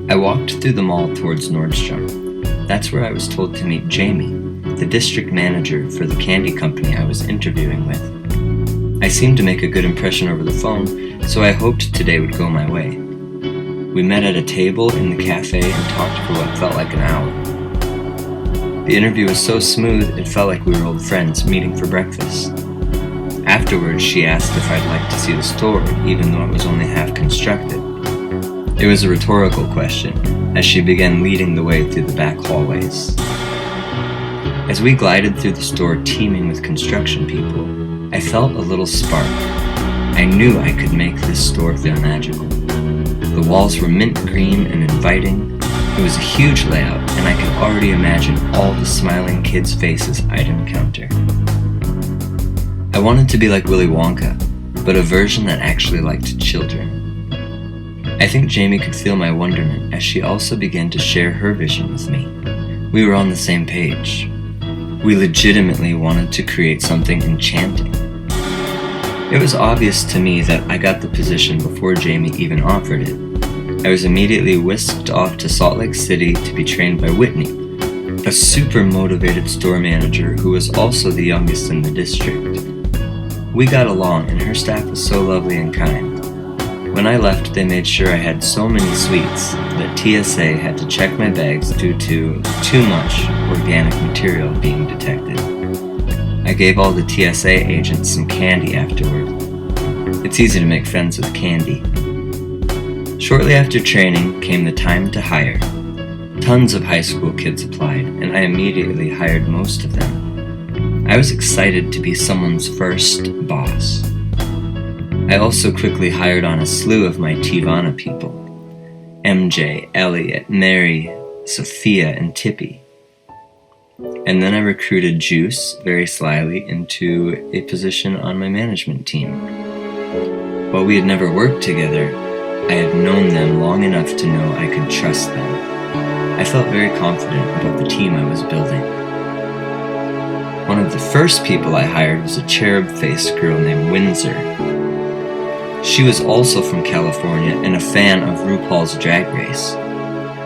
I walked through the mall towards Nordstrom. That's where I was told to meet Jamie, the district manager for the candy company I was interviewing with. I seemed to make a good impression over the phone, so I hoped today would go my way. We met at a table in the cafe and talked for what felt like an hour. The interview was so smooth, it felt like we were old friends meeting for breakfast. Afterwards, she asked if I'd like to see the store, even though it was only half constructed. It was a rhetorical question, as she began leading the way through the back hallways. As we glided through the store teeming with construction people, I felt a little spark. I knew I could make this store feel magical. The walls were mint green and inviting. It was a huge layout, and I could already imagine all the smiling kids' faces I'd encounter. I wanted to be like Willy Wonka, but a version that actually liked children. I think Jamie could feel my wonderment as she also began to share her vision with me. We were on the same page. We legitimately wanted to create something enchanting. It was obvious to me that I got the position before Jamie even offered it. I was immediately whisked off to Salt Lake City to be trained by Whitney, a super motivated store manager who was also the youngest in the district. We got along and her staff was so lovely and kind. When I left, they made sure I had so many sweets that TSA had to check my bags due to too much organic material being detected. I gave all the TSA agents some candy afterward. It's easy to make friends with candy. Shortly after training came the time to hire. Tons of high school kids applied, and I immediately hired most of them. I was excited to be someone's first boss. I also quickly hired on a slew of my Tivana people. MJ, Elliot, Mary, Sophia, and Tippy. And then I recruited Juice, very slyly, into a position on my management team. While we had never worked together, I had known them long enough to know I could trust them. I felt very confident about the team I was building. One of the first people I hired was a cherub-faced girl named Windsor. She was also from California and a fan of RuPaul's Drag Race.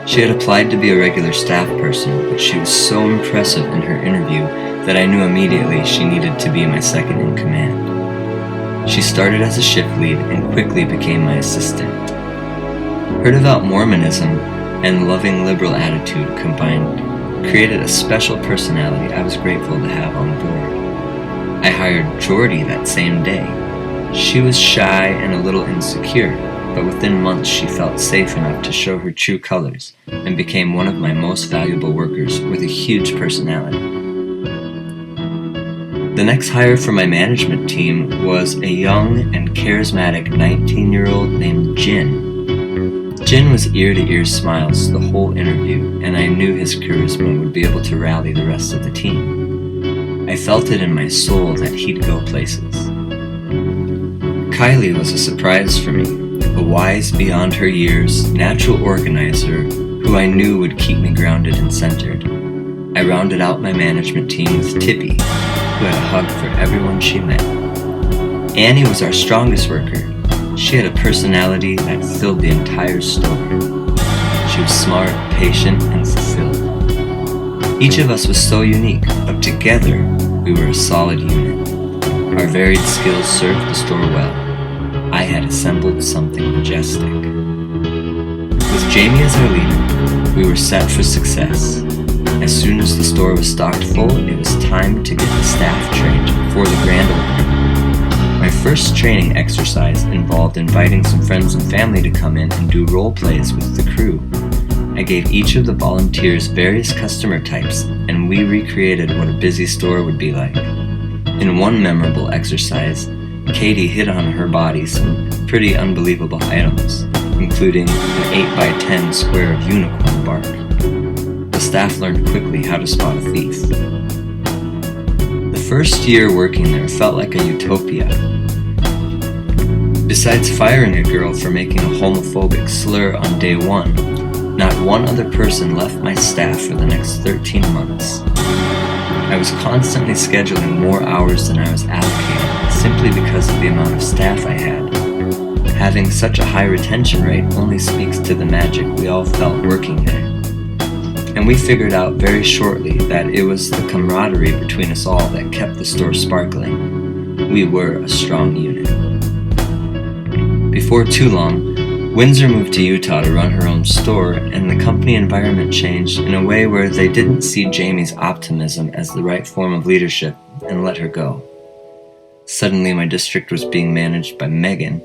She had applied to be a regular staff person, but she was so impressive in her interview that I knew immediately she needed to be my second in command. She started as a shift lead and quickly became my assistant. Her devout Mormonism and loving liberal attitude combined created a special personality I was grateful to have on board. I hired Jordy that same day. She was shy and a little insecure, but within months she felt safe enough to show her true colors and became one of my most valuable workers with a huge personality. The next hire for my management team was a young and charismatic 19-year-old named Jin. Jin was ear-to-ear smiles the whole interview, and I knew his charisma would be able to rally the rest of the team. I felt it in my soul that he'd go places. Kylie was a surprise for me, a wise beyond her years, natural organizer who I knew would keep me grounded and centered. I rounded out my management team with Tippy, who had a hug for everyone she met. Annie was our strongest worker. She had a personality that filled the entire store. She was smart, patient, and fulfilled. Each of us was so unique, but together we were a solid unit. Our varied skills served the store well. I had assembled something majestic. With Jamie as our leader, we were set for success. As soon as the store was stocked full, it was time to get the staff trained for the grand opening. My first training exercise involved inviting some friends and family to come in and do role plays with the crew. I gave each of the volunteers various customer types, and we recreated what a busy store would be like. In one memorable exercise, Katie hid on her body some pretty unbelievable items, including an 8x10 square of unicorn bark. The staff learned quickly how to spot a thief. The first year working there felt like a utopia. Besides firing a girl for making a homophobic slur on day one, not one other person left my staff for the next 13 months. I was constantly scheduling more hours than I was allocated, simply because of the amount of staff I had. having such a high retention rate only speaks to the magic we all felt working there. And we figured out very shortly that it was the camaraderie between us all that kept the store sparkling. We were a strong unit. Before too long, Windsor moved to Utah to run her own store, and the company environment changed in a way where they didn't see Jamie's optimism as the right form of leadership and let her go. Suddenly, my district was being managed by Megan,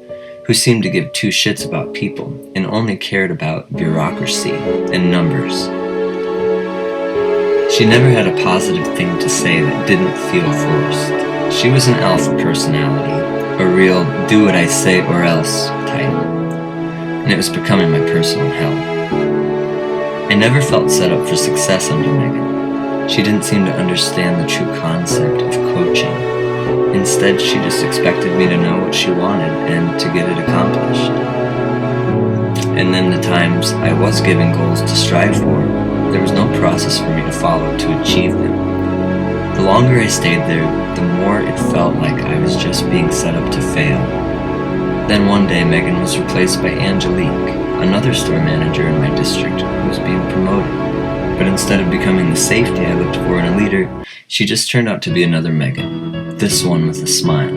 who seemed to give two shits about people and only cared about bureaucracy and numbers. She never had a positive thing to say that didn't feel forced. She was an alpha personality, a real do what I say or else type. And it was becoming my personal hell. I never felt set up for success under Megan. She didn't seem to understand the true concept of coaching. Instead, she just expected me to know what she wanted and to get it accomplished. And then the times I was given goals to strive for, there was no process for me to follow to achieve them. The longer I stayed there, the more it felt like I was just being set up to fail. Then one day, Megan was replaced by Angelique, another store manager in my district who was being promoted. But instead of becoming the safety I looked for in a leader, she just turned out to be another Megan, this one with a smile.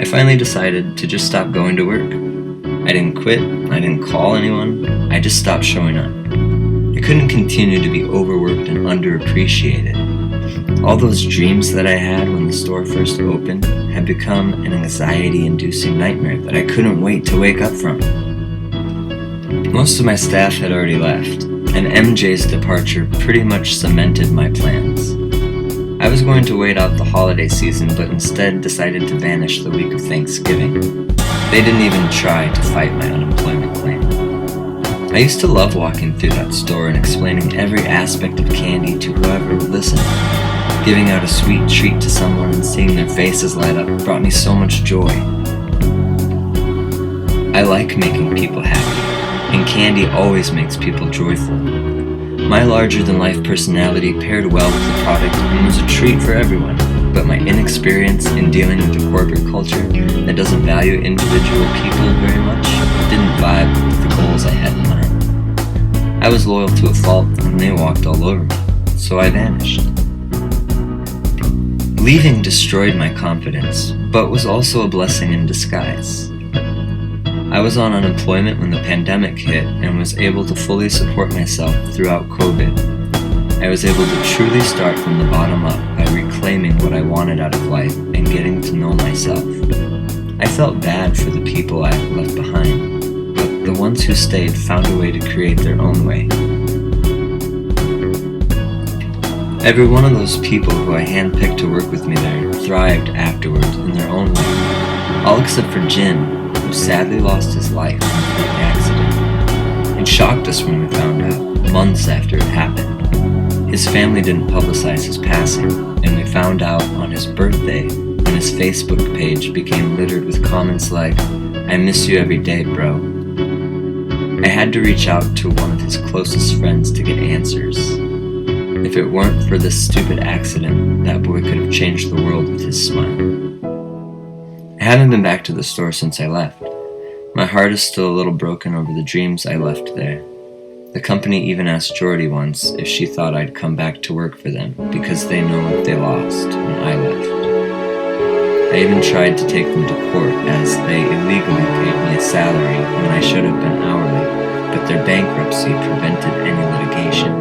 I finally decided to just stop going to work. I didn't quit, I didn't call anyone, I just stopped showing up. I couldn't continue to be overworked and underappreciated. All those dreams that I had when the store first opened had become an anxiety-inducing nightmare that I couldn't wait to wake up from. Most of my staff had already left, and MJ's departure pretty much cemented my plans. I was going to wait out the holiday season, but instead decided to vanish the week of Thanksgiving. They didn't even try to fight my unemployment claim. I used to love walking through that store and explaining every aspect of candy to whoever would listen. Giving out a sweet treat to someone and seeing their faces light up brought me so much joy. I like making people happy, and candy always makes people joyful. My larger-than-life personality paired well with the product and was a treat for everyone, but my inexperience in dealing with a corporate culture that doesn't value individual people very much didn't vibe with the goals I had in mind. I was loyal to a fault, and they walked all over me, so I vanished. Leaving destroyed my confidence, but was also a blessing in disguise. I was on unemployment when the pandemic hit and was able to fully support myself throughout COVID. I was able to truly start from the bottom up by reclaiming what I wanted out of life and getting to know myself. I felt bad for the people I had left behind, but the ones who stayed found a way to create their own way. Every one of those people who I handpicked to work with me there thrived afterwards in their own way, all except for Jin, who sadly lost his life in a freak accident. It shocked us when we found out, months after it happened. His family didn't publicize his passing, and we found out on his birthday when his Facebook page became littered with comments like, "I miss you every day, bro." I had to reach out to one of his closest friends to get answers. If it weren't for this stupid accident, that boy could have changed the world with his smile. I haven't been back to the store since I left. My heart is still a little broken over the dreams I left there. The company even asked Jordy once if she thought I'd come back to work for them because they know what they lost when I left. I even tried to take them to court as they illegally paid me a salary when I should have been hourly, but their bankruptcy prevented any litigation.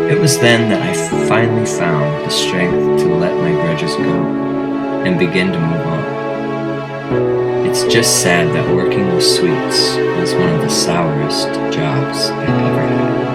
It was then that I finally found the strength to let my grudges go and begin to move on. It's just sad that working with sweets was one of the sourest jobs I've ever had.